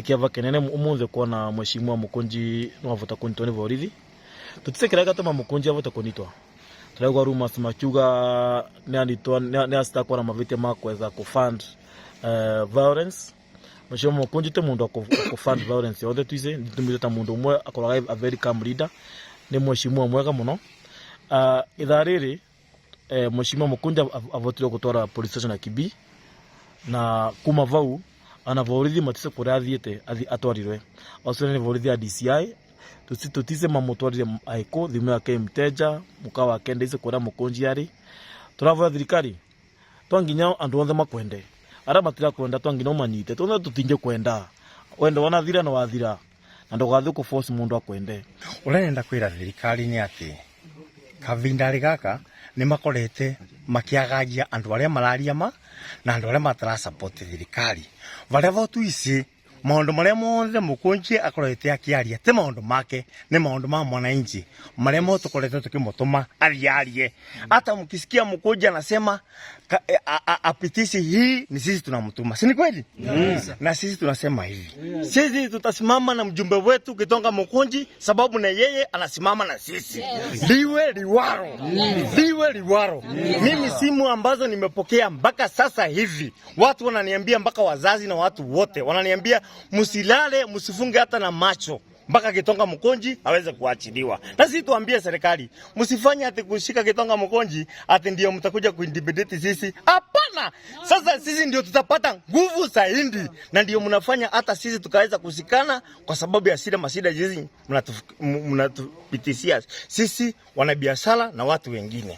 kiava kenene umunze kuona mheshimiwa Mukunji no avota kunitwa ni borithi tutisekeraga tuma Mukunji avota kunitwa turagwa rumors machuga ni asitakwa na mavite makweza kufund violence mheshimiwa Mukunji te mundu akufund violence yothe twize nditumize ta mundu umwe akoraga a very calm leader ni mheshimiwa mwega muno ithariri mheshimiwa Mukunji avotire gutwara police station ya Kibii na kuma vau ana borithi matise kurathiete atwarirwe osone ni borithi ya DCI tutise mamutwarire aiko thimu yake mteja mukawa kendeze kura Mukunji ari turava thirikari twanginya andu othe makwende ara matira kwenda twanginya umanyite tuna tutinje kwenda wenda wana thira na wathira na ndogathe ku force mundu akwende urenda kwira thirikari ni ati kavindari gaka ni makorete makiagagia andu aria mararia ma na andu aria matara support thirikari varia votu ici maundu maria mothe Mukunji akorete akiaria te maundu make ni maundu ma mwananchi maria moto korete tukimutuma ariarie hata mkisikia Mukunji anasema apitisi hii ni sisi tunamtuma si ni kweli na sisi tunasema hivi sisi tutasimama na mjumbe wetu Gitonga Mukunji sababu na yeye anasimama na sisi liwe liwaro mimi simu ambazo nimepokea mpaka sasa hivi watu wananiambia mpaka wazazi na watu wote wananiambia msilale msifunge hata na macho mpaka Gitonga Mukunji aweze kuachiliwa. Na sisi tuambie serikali, msifanye ati kushika Gitonga Mukunji ati ndio mtakuja kuintimidate sisi. Hapana. Sasa sisi ndio tutapata nguvu zaidi na ndio mnafanya hata sisi tukaweza kusikana kwa sababu ya masida hizi mnatupitishia sisi wanabiashara na watu wengine.